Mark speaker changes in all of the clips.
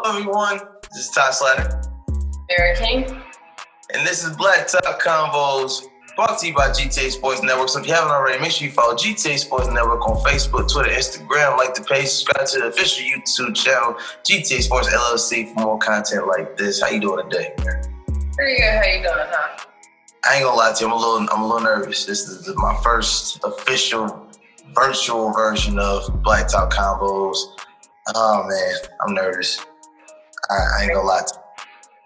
Speaker 1: everyone. This is Ty Slatter.
Speaker 2: Amirah King.
Speaker 1: And this is Blacktop Convos, brought to you by GTA Sports Network. So if you haven't already, make sure you follow GTA Sports Network on Facebook, Twitter, Instagram. Like the page, subscribe to the official YouTube channel, GTA Sports LLC, for more content like this. How you doing today, man?
Speaker 2: Pretty good. How you doing, huh?
Speaker 1: I ain't gonna lie to you, I'm a little nervous. This is my first official virtual version of Blacktop Convos. Oh man, I'm nervous. I ain't gonna lie to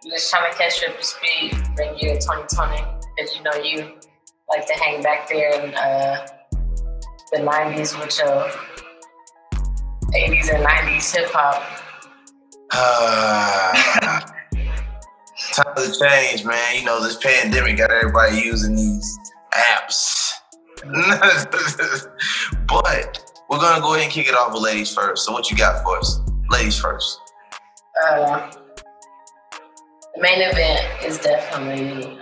Speaker 1: you.
Speaker 2: Just trying to catch you up to speed, bring you to 2020, because you know you like to hang back there in the 90s with your 80s and 90s hip hop.
Speaker 1: Times have changed, man. You know, this pandemic got everybody using these apps. But we're gonna go ahead and kick it off with ladies first. So what you got for us? Ladies first.
Speaker 2: The main event is definitely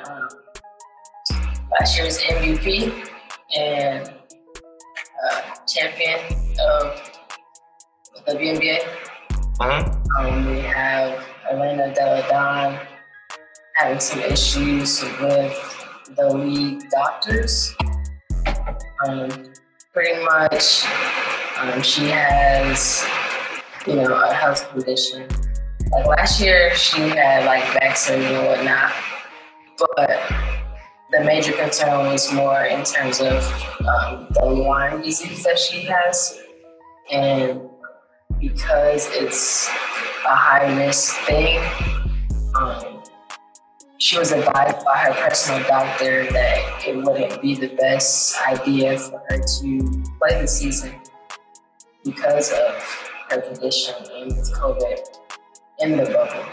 Speaker 2: last year's MVP and champion of the WNBA.
Speaker 1: Mm-hmm.
Speaker 2: We have Elena, Donne having some issues with the league doctors. Pretty much, she has, a health condition. Like last year, she had like back surgery and whatnot, but the major concern was more in terms of the Lyme disease that she has, and because it's a high risk thing, she was advised by her personal doctor that it wouldn't be the best idea for her to play the season because of her condition and with COVID in the bubble.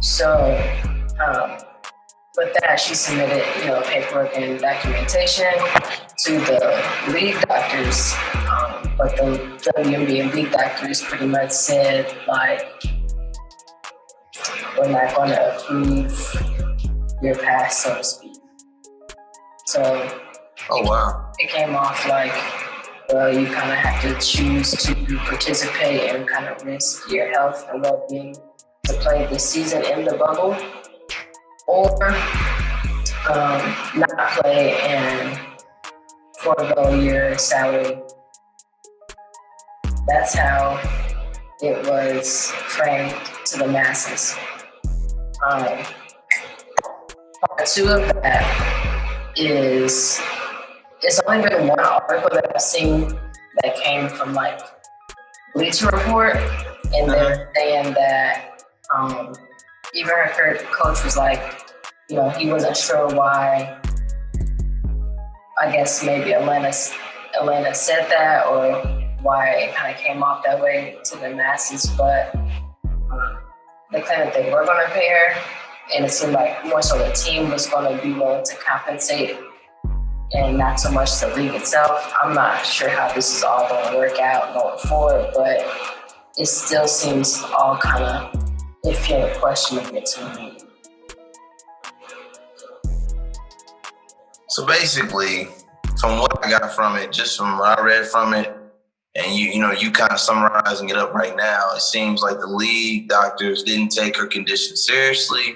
Speaker 2: So with that, she submitted, paperwork and documentation to the league doctors, but the WNBA league doctors pretty much said, like, we're not going to approve your pass, so to speak. So it came off like, well, you kind of have to choose to participate and kind of risk your health and well-being to play this season in the bubble, or not play and forego your salary. That's how it was framed to the masses. Part two of that is, it's only been one article that I've seen that came from like Bleacher Report, and they're saying that even her coach was like, he wasn't sure why. I guess maybe Elena said that, or why it kind of came off that way to the masses, but they claimed that they were going to pay her, and it seemed like more so the team was going to be willing to compensate and not so much the league itself. I'm not sure how this is all going to work out going forward, but it still seems all kind of iffy and questionable to me.
Speaker 1: So basically, from what I got from it, just from what I read from it, and you kind of summarizing it up right now, it seems like the league doctors didn't take her condition seriously,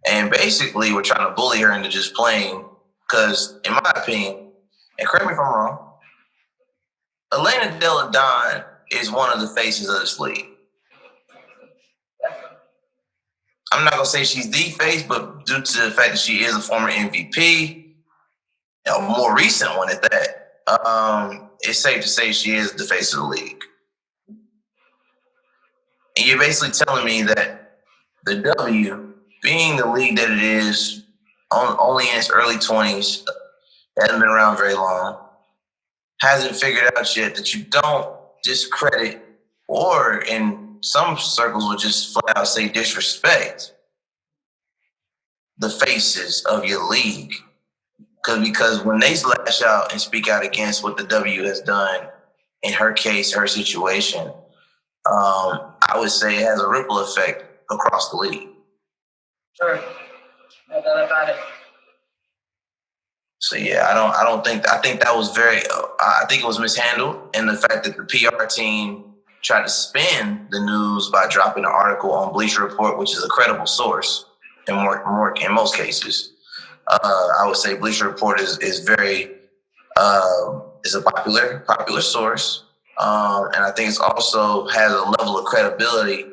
Speaker 1: and basically were trying to bully her into just playing. Because, in my opinion, and correct me if I'm wrong, Elena Donne is one of the faces of this league. I'm not going to say she's the face, but due to the fact that she is a former MVP, a more recent one at that, it's safe to say she is the face of the league. And you're basically telling me that the W, being the league that it is, only in its early 20s, hasn't been around very long, hasn't figured out yet that you don't discredit, or in some circles would just flat out say disrespect, the faces of your league. Because when they lash out and speak out against what the W has done, in her case, her situation, I would say it has a ripple effect across the league.
Speaker 2: Sure. No doubt about it.
Speaker 1: So yeah, I think that was I think it was mishandled, and the fact that the PR team tried to spin the news by dropping an article on Bleacher Report, which is a credible source in most cases. I would say Bleacher Report is very is a popular source, and I think it's also has a level of credibility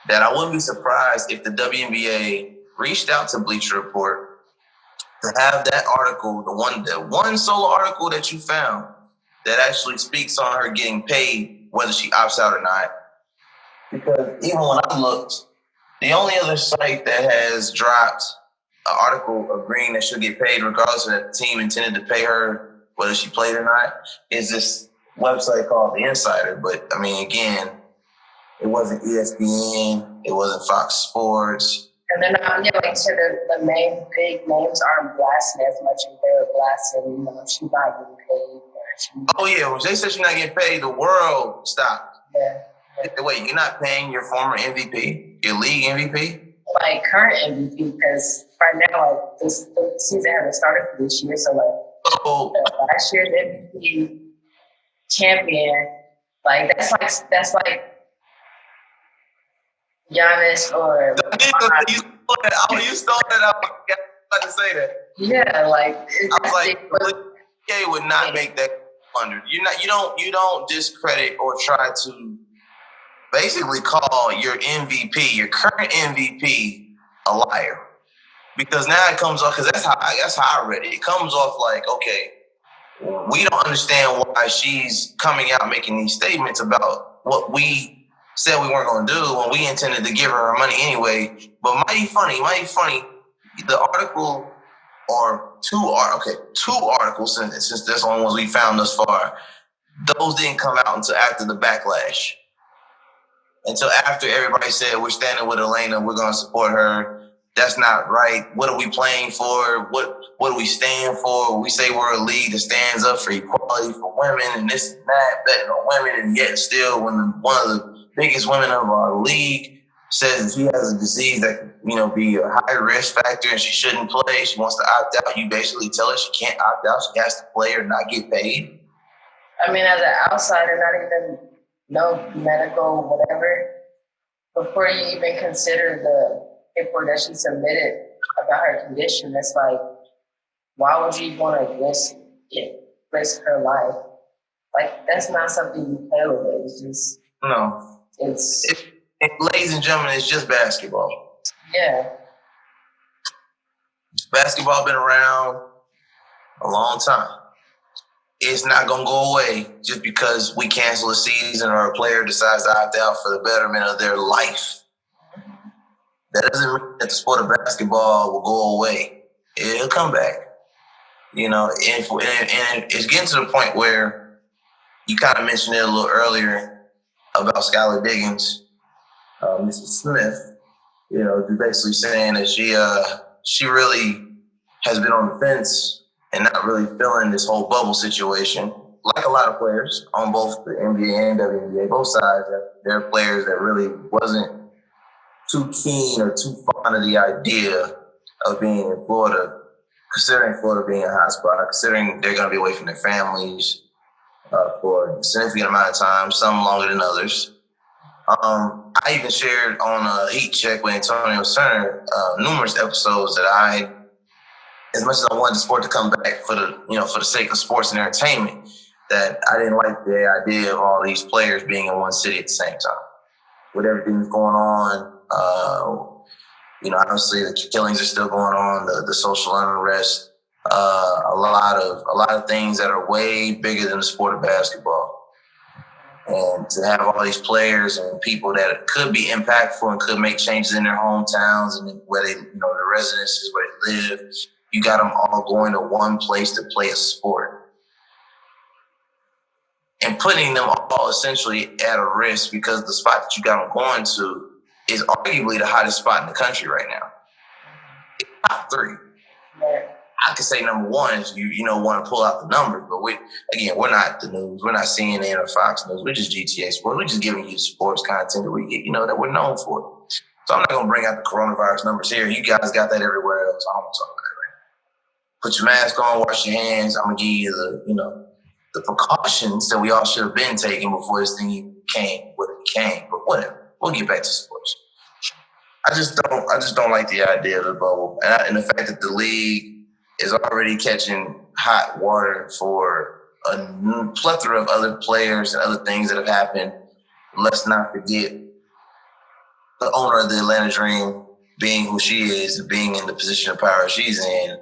Speaker 1: that I wouldn't be surprised if the WNBA reached out to Bleacher Report to have that article, the one solo article that you found that actually speaks on her getting paid, whether she opts out or not. Because even when I looked, the only other site that has dropped an article agreeing that she'll get paid regardless of that the team intended to pay her, whether she played or not, is this website called The Insider. But, I mean, again, it wasn't ESPN. It wasn't Fox Sports.
Speaker 2: And then, like, so the main big names aren't blasting as much as they were blasting, she's not getting paid.
Speaker 1: Oh, yeah. When they said she's not getting paid, the world stopped.
Speaker 2: Yeah.
Speaker 1: Wait, you're not paying your former MVP, your league MVP?
Speaker 2: Like, current MVP, because right now, like, the season hasn't started for this year, so, like, last year's MVP champion, like, that's like Giannis or
Speaker 1: you stole it. I was about to say that.
Speaker 2: Yeah, like
Speaker 1: I was like, NBA would not make that under. You don't discredit or try to basically call your MVP, your current MVP, a liar, because now it comes off, because that's how I read it. It comes off like, okay, we don't understand why she's coming out making these statements about what we said we weren't going to do when we intended to give her money anyway. But mighty funny, the article, or two articles, since that's the only ones we found thus far, those didn't come out until after the backlash. Until after everybody said, we're standing with Elena, we're going to support her. That's not right. What are we playing for? What do we stand for? We say we're a league that stands up for equality for women and this and that, betting on women, and yet still when one of the biggest women of our league says that she has a disease that could, be a high risk factor and she shouldn't play, she wants to opt out, you basically tell her she can't opt out, she has to play or not get paid.
Speaker 2: I mean, as an outsider, not even no medical, whatever, before you even consider the paperwork that she submitted about her condition, it's like, why would you want to risk her life? Like, that's not something you play with. It's just...
Speaker 1: No. Ladies and gentlemen, it's just basketball.
Speaker 2: Yeah.
Speaker 1: Basketball been around a long time. It's not going to go away just because we cancel a season or a player decides to opt out for the betterment of their life. That doesn't mean that the sport of basketball will go away. It'll come back. And it's getting to the point where you kind of mentioned it a little earlier about Skylar Diggins, Mrs. Smith, basically saying that she really has been on the fence and not really feeling this whole bubble situation. Like a lot of players on both the NBA and WNBA, both sides, there are players that really wasn't too keen or too fond of the idea of being in Florida, considering Florida being a hot spot, considering they're going to be away from their families for a significant amount of time, some longer than others. I even shared on a Heat Check with Antonio Cerner numerous episodes that as much as I wanted the sport to come back for the sake of sports and entertainment, that I didn't like the idea of all these players being in one city at the same time. With everything that's going on, obviously the killings are still going on, the social unrest, a lot of things that are way bigger than the sport of basketball. And to have all these players and people that could be impactful and could make changes in their hometowns and where they, their residences, where they live, you got them all going to one place to play a sport. And putting them all essentially at a risk because the spot that you got them going to is arguably the hottest spot in the country right now. It's top 3. I could say number 1 is you want to pull out the numbers, but we're not the news. We're not CNN or Fox News. We're just GTA Sports. We're just giving you sports content that we get, that we're known for. So I'm not going to bring out the coronavirus numbers here. You guys got that everywhere else. I don't want to talk about it. Put your mask on, wash your hands. I'm going to give you the precautions that we all should have been taking before this thing even became what it became. But whatever. We'll get back to sports. I just don't like the idea of the bubble, and the fact that the league is already catching hot water for a plethora of other players and other things that have happened. Let's not forget the owner of the Atlanta Dream being who she is, being in the position of power she's in,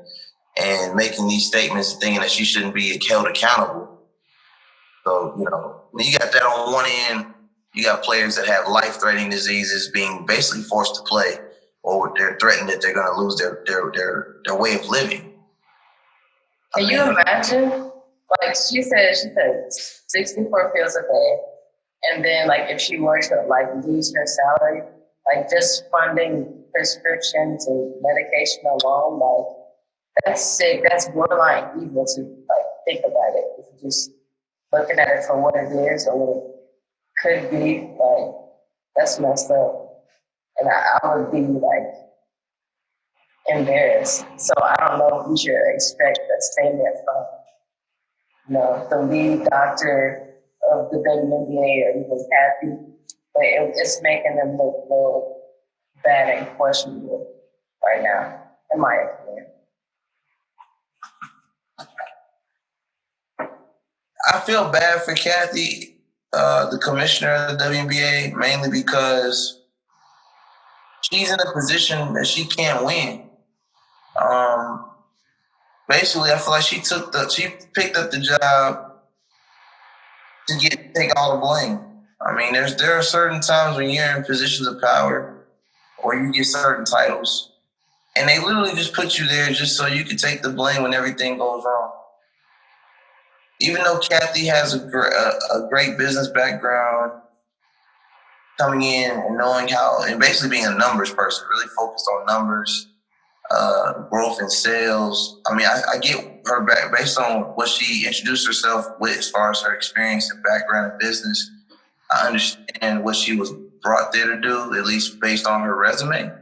Speaker 1: and making these statements and thinking that she shouldn't be held accountable. So, when you got that on one end, you got players that have life-threatening diseases being basically forced to play, or they're threatened that they're going to lose their way of living.
Speaker 2: Can you imagine? Like she said 64 pills a day. And then like if she were to like lose her salary, like just funding prescriptions and medication alone, like that's sick. That's borderline evil to like think about it. If you're just looking at it for what it is or what it could be, like that's messed up. And I would be like embarrassed. So I don't know if we should expect a statement from the lead doctor of the WNBA or even Kathy, but it's making them look real bad and questionable right now, in my opinion.
Speaker 1: I feel bad for Kathy, the commissioner of the WNBA, mainly because she's in a position that she can't win. Basically, I feel like she picked up the job to take all the blame. I mean, there are certain times when you're in positions of power or you get certain titles, and they literally just put you there just so you can take the blame when everything goes wrong. Even though Kathy has a great business background, coming in and knowing how, and basically being a numbers person, really focused on numbers, growth in sales. I mean, I get her back based on what she introduced herself with as far as her experience and background in business. I understand what she was brought there to do, at least based on her resume.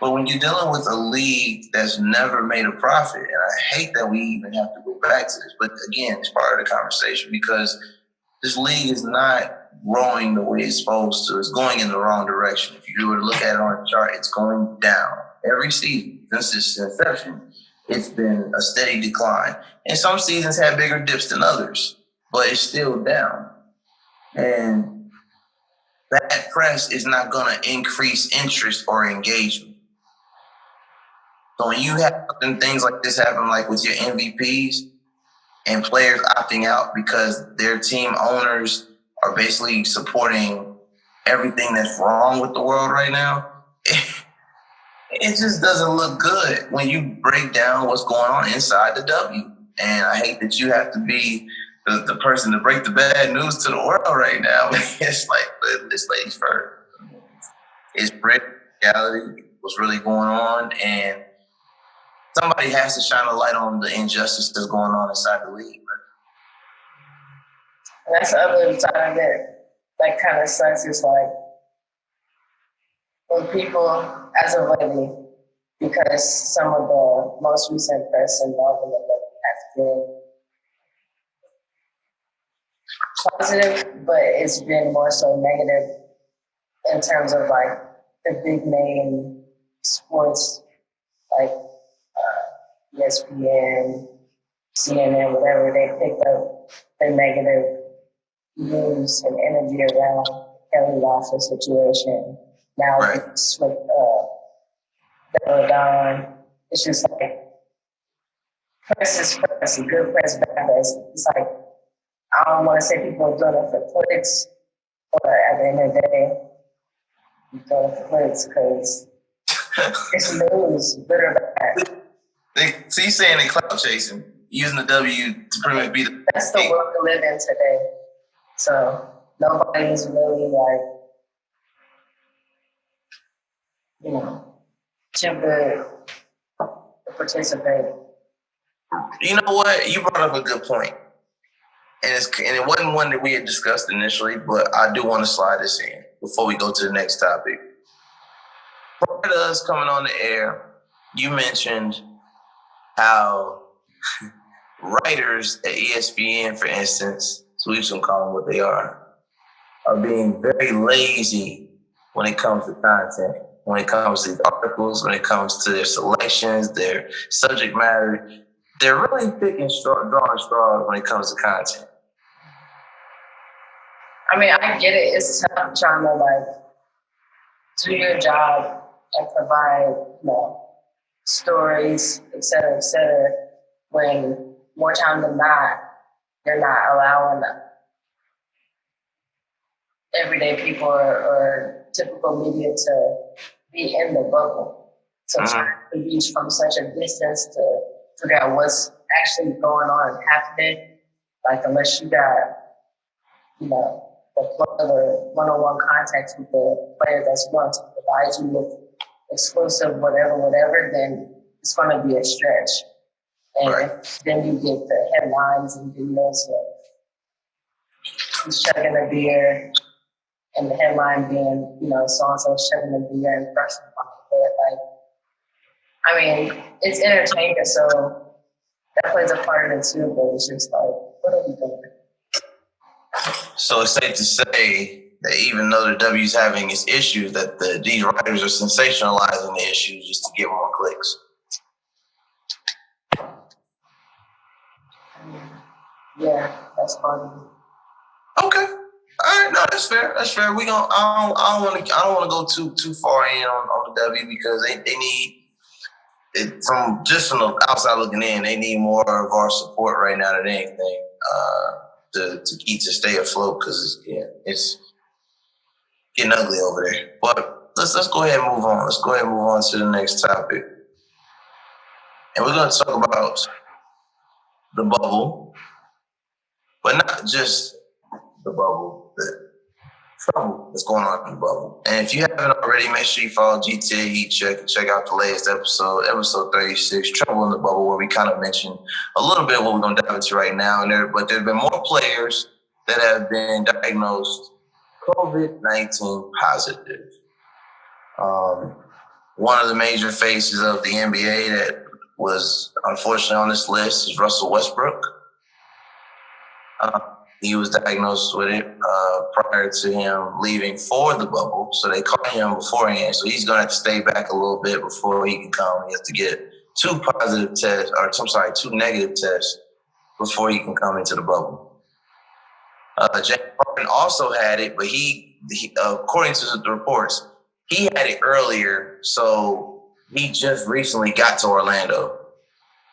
Speaker 1: But when you're dealing with a league that's never made a profit, and I hate that we even have to go back to this, but again, it's part of the conversation because this league is not growing the way it's supposed to. It's going in the wrong direction. If you were to look at it on a chart, it's going down. Every season, since its inception, it's been a steady decline. And some seasons have bigger dips than others, but it's still down. And that press is not going to increase interest or engagement. So when you have things like this happen, like with your MVPs and players opting out because their team owners are basically supporting everything that's wrong with the world right now, it just doesn't look good when you break down what's going on inside the W. And I hate that you have to be the person to break the bad news to the world right now. It's like, but this lady's first. It's reality, what's really going on, and somebody has to shine a light on the injustice that's going on inside the league.
Speaker 2: And that's the other side of it. That kind of sucks. It's like when people, as of lately, because some of the most recent press involvement has been positive, but it's been more so negative in terms of like the big name sports, like ESPN, CNN, whatever. They picked up the negative news and energy around Kelly Loeffler situation. Now it's with Donne. It's just like press is press, good press, bad press. It's like I don't want to say people are doing it for clicks, but at the end of the day, you're doing it for clicks because it's news, good or bad.
Speaker 1: So you're saying they clout chasing, using the W to pretty much be the...
Speaker 2: That's the world we live in today. So nobody's really like, too good to participate.
Speaker 1: You know what? You brought up a good point. And it wasn't one that we had discussed initially, but I do want to slide this in before we go to the next topic. Prior to us coming on the air, you mentioned how writers at ESPN, for instance, so we can call them what they are being very lazy when it comes to content, when it comes to articles, when it comes to their selections, their subject matter. They're really drawing straws when it comes to content.
Speaker 2: I mean, I get it. It's tough trying to do your job and provide, stories, et cetera, when more time than not, you're not allowing everyday people or typical media to be in the bubble. So trying to reach from such a distance to figure out what's actually going on and happening, unless you got, the plug or one-on-one contact with the player that's going to provide you with exclusive whatever, then it's going to be a stretch. And then you get the headlines and videos of who's chugging a beer, and the headline being, so-and-so chugging a beer and pressing on the head. It's entertainment, so that plays a part in it too, but it's just what are we doing?
Speaker 1: So it's safe to say that even though the W's having its issues, that these writers are sensationalizing the issues just to get more clicks.
Speaker 2: Yeah, that's part of it.
Speaker 1: Okay. All right, no, that's fair. That's fair. I don't want to go too far in on the W because they need it from the outside looking in. They need more of our support right now than anything to stay afloat because it's getting ugly over there. But let's go ahead and move on. Let's go ahead and move on to the next topic, and we're going to talk about the bubble, but not just the bubble. The trouble that's going on in the bubble. And if you haven't already, make sure you follow GTA Heat Check and check out the latest episode 36, Trouble in the Bubble, where we kind of mentioned a little bit what we're going to dive into right now. But there have been more players that have been diagnosed COVID-19 positive. One of the major faces of the NBA that was unfortunately on this list is Russell Westbrook. He was diagnosed with it prior to him leaving for the bubble. So they caught him beforehand. So he's going to have to stay back a little bit before he can come. He has to get two negative tests before he can come into the bubble. James Harden also had it, but he according to the reports, he had it earlier. So he just recently got to Orlando.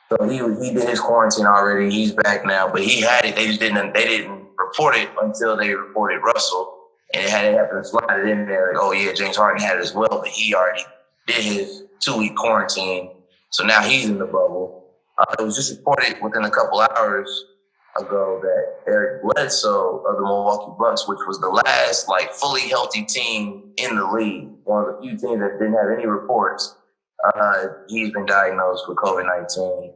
Speaker 1: So he did his quarantine already. He's back now, but he had it. They didn't report it until they reported Russell, and it happened to slide it in there. Oh yeah, James Harden had it as well, but he already did his 2-week quarantine. So now he's in the bubble. It was just reported within a couple hours ago that Eric Bledsoe of the Milwaukee Bucks, which was the last fully healthy team in the league, one of the few teams that didn't have any reports. He's been diagnosed with COVID-19.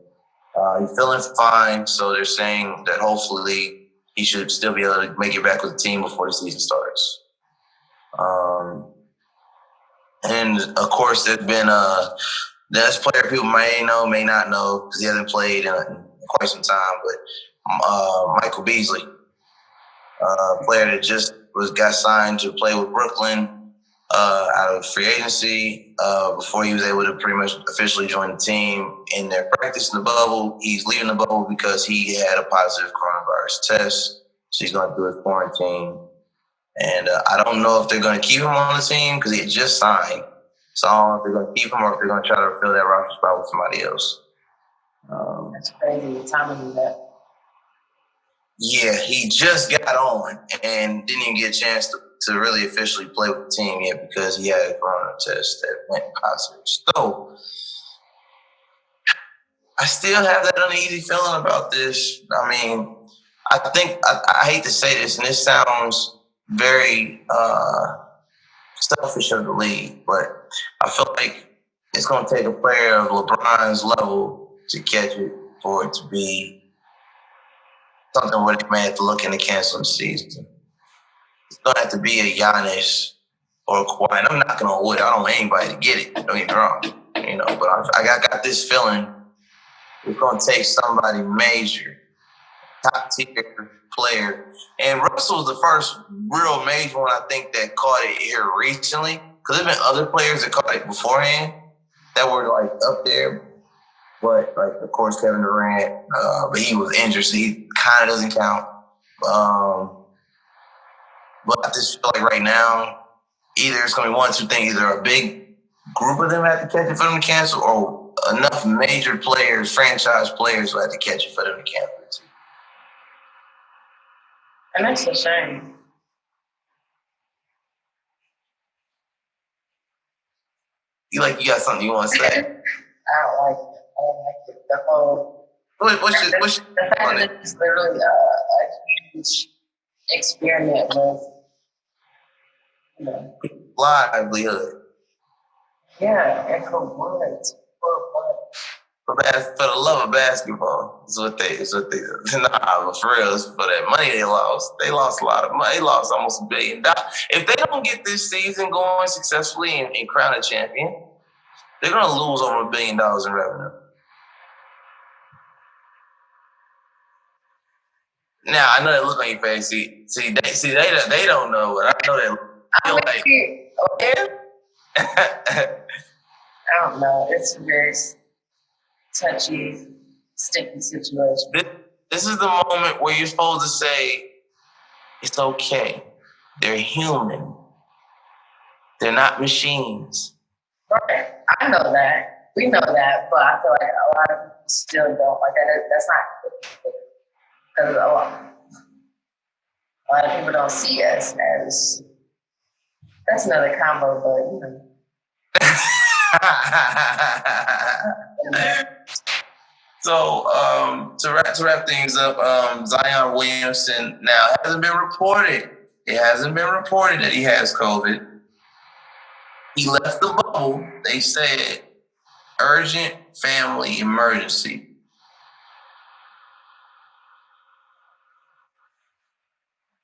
Speaker 1: He's feeling fine, so they're saying that hopefully he should still be able to make it back with the team before the season starts. And of course, there's been there's a player people may know, may not know, because he hasn't played in quite some time, but Michael Beasley, a player that just got signed to play with Brooklyn out of free agency before he was able to pretty much officially join the team in their practice in the bubble. He's leaving the bubble because he had a positive coronavirus test. So he's going to do his quarantine. And I don't know if they're going to keep him on the team because he had just signed. So I don't know if they're going to keep him or if they're going to try to fill that roster spot with somebody else.
Speaker 2: That's crazy. The timing of that.
Speaker 1: Yeah, he just got on and didn't even get a chance to really officially play with the team yet because he had a corona test that went positive. So I still have that uneasy feeling about this. I mean, I think I hate to say this, and this sounds very selfish of the league, but I feel like it's going to take a player of LeBron's level to catch it for it to be something where they may have to look into canceling the season. It's going to have to be a Giannis or a Kawhi. And I'm knocking on wood. I don't want anybody to get it. Don't get me wrong. But I got this feeling It's going to take somebody major, top tier player. And Russell was the first real major one I think that caught it here recently. Because there's been other players that caught it beforehand that were like up there. But like of course Kevin Durant, but he was injured, so he kind of doesn't count. But I just feel like right now, either it's going to be one or two things: either a big group of them have to catch it for them to cancel, or enough major players, franchise players, will have to catch it for them to cancel it.
Speaker 2: And that's a shame.
Speaker 1: You got something you want to say?
Speaker 2: I don't like it. The whole.
Speaker 1: What's your
Speaker 2: the fact that it's literally a huge experiment with,
Speaker 1: livelihood.
Speaker 2: Yeah, and for what?
Speaker 1: For the love of basketball is what they nah, but for real, it's for that money they lost. They lost a lot of money. They lost almost $1 billion. If they don't get this season going successfully and crown a champion, they're gonna lose over $1 billion in revenue. Now I know that look on your face. They don't know, but I know that.
Speaker 2: I don't know. It's a very touchy, sticky situation.
Speaker 1: This is the moment where you're supposed to say, it's okay. They're human. They're not machines.
Speaker 2: Right. I know that. We know that, but I feel like a lot of people still don't. Like that's not because a lot of people don't see us as. That's another combo, but you know.
Speaker 1: So to wrap things up, Zion Williamson now hasn't been reported. It hasn't been reported that he has COVID. He left the bubble. They said urgent family emergency.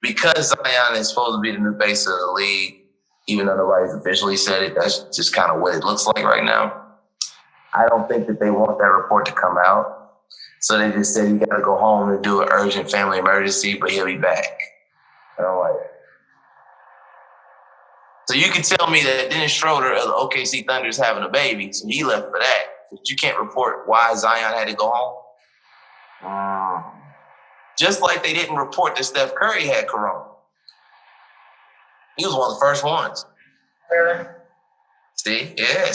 Speaker 1: Because Zion is supposed to be the new face of the league, even though nobody's officially said it, that's just kind of what it looks like right now. I don't think that they want that report to come out. So they just said you got to go home and do an urgent family emergency, but he'll be back. And I'm like, so you can tell me that Dennis Schroeder of the OKC Thunder is having a baby, so he left for that. But you can't report why Zion had to go home. Just like they didn't report that Steph Curry had corona. He was one of the first ones.
Speaker 2: Really?
Speaker 1: See? But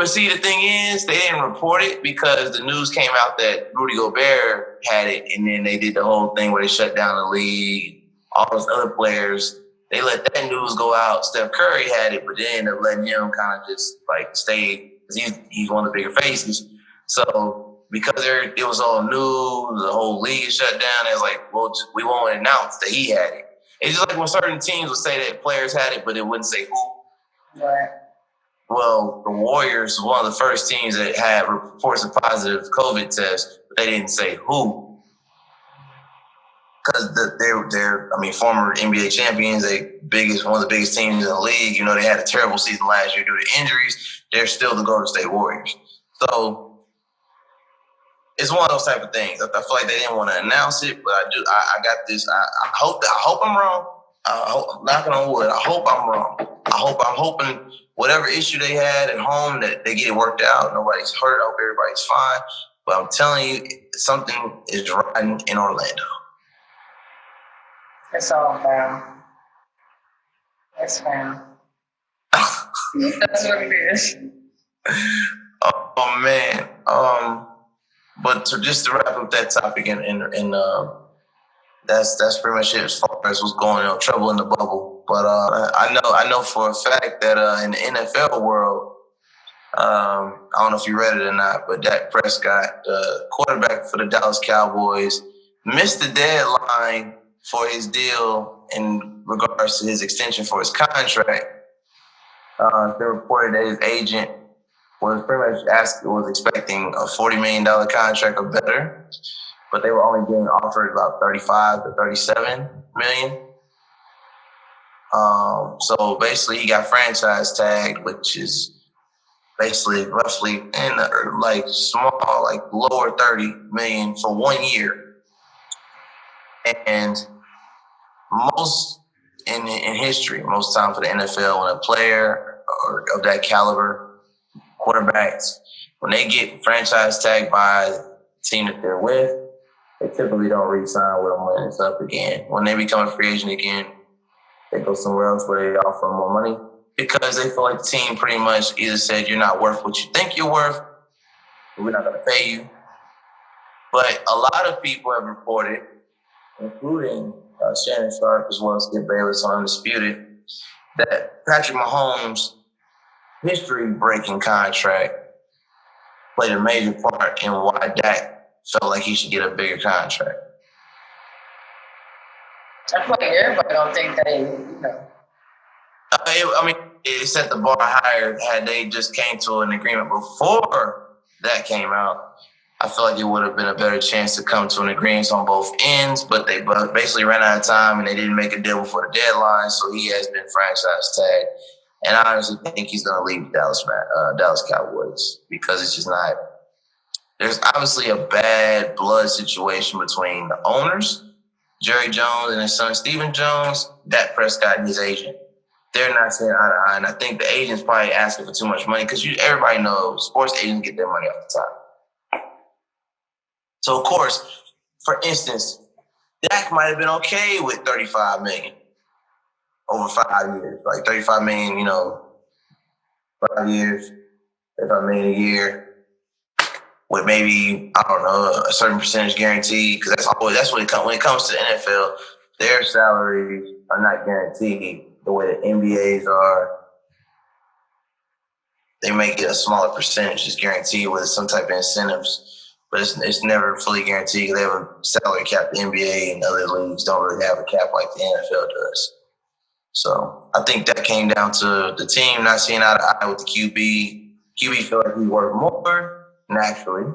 Speaker 1: see, the thing is, they didn't report it because the news came out that Rudy Gobert had it, and then they did the whole thing where they shut down the league. All those other players, they let that news go out. Steph Curry had it, but they ended up letting him kind of just like stay, because he's one of the bigger faces. So because it was all new, the whole league is shut down, it was like, well, we won't announce that he had it. It's just like when certain teams would say that players had it, but it wouldn't say who.
Speaker 2: Right.
Speaker 1: Well, the Warriors was one of the first teams that had reports of positive COVID tests, but they didn't say who. Because they're former NBA champions, one of the biggest teams in the league. You know, they had a terrible season last year due to injuries. They're still the Golden State Warriors. So it's one of those type of things. I feel like they didn't want to announce it, but I got this. I hope I'm wrong. I'm knocking on wood. I hope I'm wrong. I'm hoping whatever issue they had at home that they get it worked out. Nobody's hurt. I hope everybody's fine. But I'm telling you, something is riding in Orlando.
Speaker 2: It's all found. It's found. That's what it is.
Speaker 1: Oh man. But just to wrap up that topic, and that's pretty much it as far as what's going on, trouble in the bubble. But I know for a fact that in the NFL world, I don't know if you read it or not, but Dak Prescott, the quarterback for the Dallas Cowboys, missed the deadline for his deal in regards to his extension for his contract. They reported that his agent was pretty much expecting a $40 million contract or better, but they were only getting offered about 35 to 37 million. So basically he got franchise tagged, which is basically roughly in like small, like lower 30 million for 1 year. And most in history, most time for the NFL, when a player or of that caliber, quarterbacks, when they get franchise tagged by the team that they're with, they typically don't re-sign with them when it's up again. When they become a free agent again, they go somewhere else where they offer them more money because they feel like the team pretty much either said you're not worth what you think you're worth, we're not going to pay you. But a lot of people have reported, including Shannon Sharp as well as Skip Bayless on Undisputed, that Patrick Mahomes' history-breaking contract played a major part in why Dak felt like he should get a bigger contract.
Speaker 2: I feel like everybody don't think that,
Speaker 1: it set the bar higher had they just came to an agreement before that came out. I feel like it would have been a better chance to come to an agreement on both ends, but they basically ran out of time and they didn't make a deal before the deadline, so he has been franchise tagged. And I honestly think he's going to leave Dallas Cowboys because it's just not. There's obviously a bad blood situation between the owners, Jerry Jones and his son Stephen Jones, Dak Prescott and his agent. They're not seeing eye to eye, and I think the agent's probably asking for too much money because everybody knows sports agents get their money off the top. So, of course, for instance, Dak might have been okay with $35 million over 5 years. Like $35 million, 5 years, $35 million a year with maybe, I don't know, a certain percentage guaranteed. Because that's what it comes when it comes to the NFL. Their salaries are not guaranteed the way the NBA's are. They may get a smaller percentage is guaranteed with some type of incentives, but it's never fully guaranteed. They have a salary cap. The NBA and other leagues don't really have a cap like the NFL does. So I think that came down to the team not seeing eye to eye with the QB. QB feel like he's worth more naturally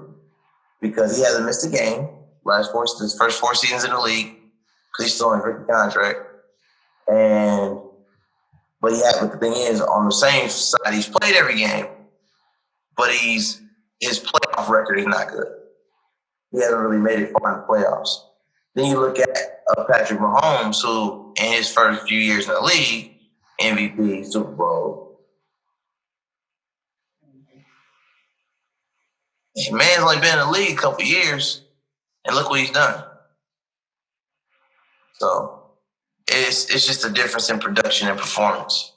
Speaker 1: because he hasn't missed a game his first 4 seasons in the league because he's still in a rookie contract. But the thing is, on the same side, he's played every game, but his playoff record is not good. He hasn't really made it far in the playoffs. Then you look at Patrick Mahomes, who in his first few years in the league, MVP, Super Bowl. And man's only been in the league a couple years, and look what he's done. So it's just a difference in production and performance.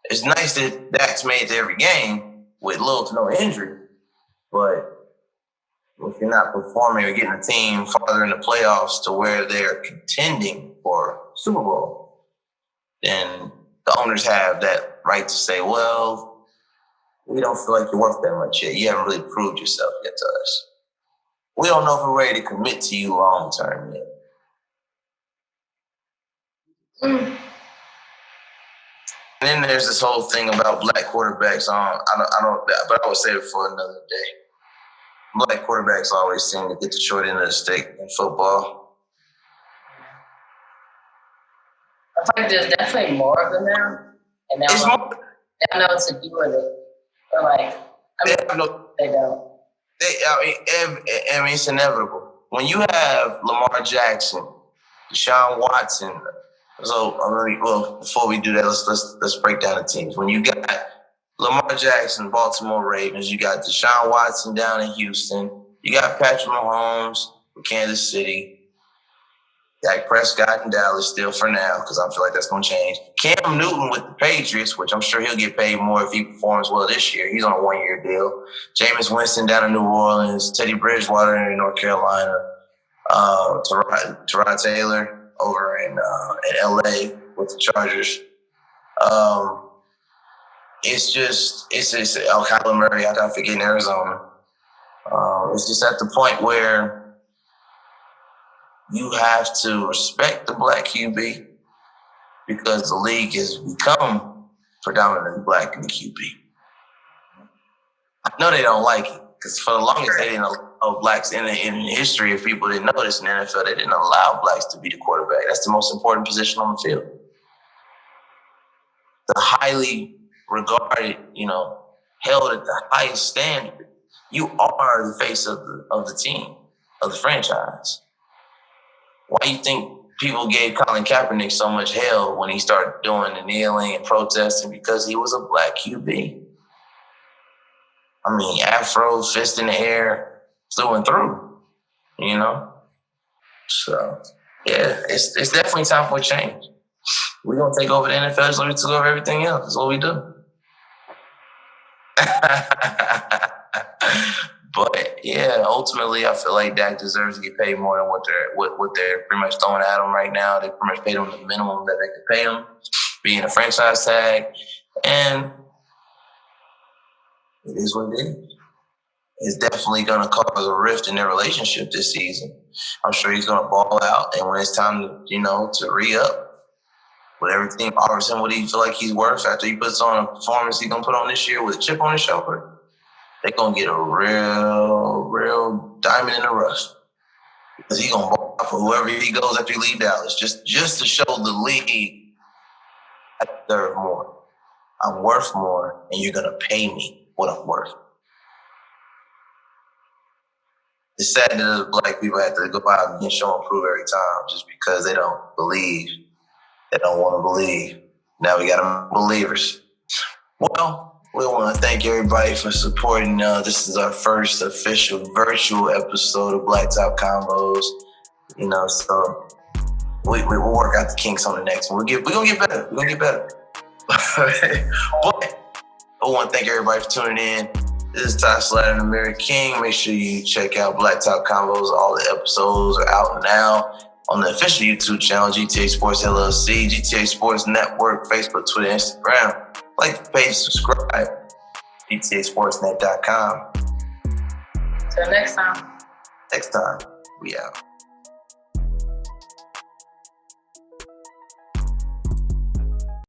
Speaker 1: It's nice that Dak's made it to every game with little to no injury, but if you're not performing or getting a team farther in the playoffs to where they're contending for Super Bowl, then the owners have that right to say, well, we don't feel like you're worth that much yet. You haven't really proved yourself yet to us. We don't know if we're ready to commit to you long term yet. And then there's this whole thing about black quarterbacks. But I would say it for another day. Black quarterbacks always seem to get the short end of the stick in football.
Speaker 2: I feel like there's definitely more of them now. And they don't know what to do with it. Or they don't.
Speaker 1: It's inevitable. When you have Lamar Jackson, Deshaun Watson, before we do that, let's break down the teams. When you got Lamar Jackson, Baltimore Ravens, you got Deshaun Watson down in Houston, you got Patrick Mahomes from Kansas City, Dak Prescott in Dallas still for now, because I feel like that's going to change. Cam Newton with the Patriots, which I'm sure he'll get paid more if he performs well this year. He's on a 1-year deal. Jameis Winston down in New Orleans, Teddy Bridgewater in North Carolina, Tyrod Taylor over in LA with the Chargers. It's Kyler Murray, I don't forget, in Arizona. It's just at the point where you have to respect the black QB because the league has become predominantly black in the QB. I know they don't like it because for the longest they didn't allow blacks in history. If people didn't know this in the NFL, they didn't allow blacks to be the quarterback. That's the most important position on the field. The highly regarded, held at the highest standard. You are the face of the team, of the franchise. Why do you think people gave Colin Kaepernick so much hell when he started doing the kneeling and protesting? Because he was a black QB. I mean, afro, fist in the air, through and through, you know? So, yeah, it's definitely time for a change. We're going to take over the NFL just like we took over everything else. That's what we do. But, yeah, ultimately, I feel like Dak deserves to get paid more than what they're pretty much throwing at him right now. They pretty much paid him the minimum that they could pay him, being a franchise tag. And it is what it is. It's definitely going to cause a rift in their relationship this season. I'm sure he's going to ball out, and when it's time to re-up, with everything offers him what he feel like he's worth after he puts on a performance he's going to put on this year with a chip on his shoulder, they're going to get a real diamond in the rough. Because he's going to ball out for whoever he goes after he leave Dallas, just to show the league I deserve more. I'm worth more, and you're going to pay me what I'm worth. It's sad that the black people have to go out and show and prove every time just because they don't believe. They don't want to believe. Now we got believers. Well, we want to thank everybody for supporting. This is our first official virtual episode of Blacktop Convos. So we'll work out the kinks on the next one. We're gonna get better. We're gonna get better. But I want to thank everybody for tuning in. This is Ty Slatter and Amirah King. Make sure you check out Blacktop Convos. All the episodes are out now on the official YouTube channel, GTA Sports LLC, GTA Sports Network, Facebook, Twitter, Instagram. Like the page, subscribe. GTASportsNet.com.
Speaker 2: Till next time.
Speaker 1: Next time, we out.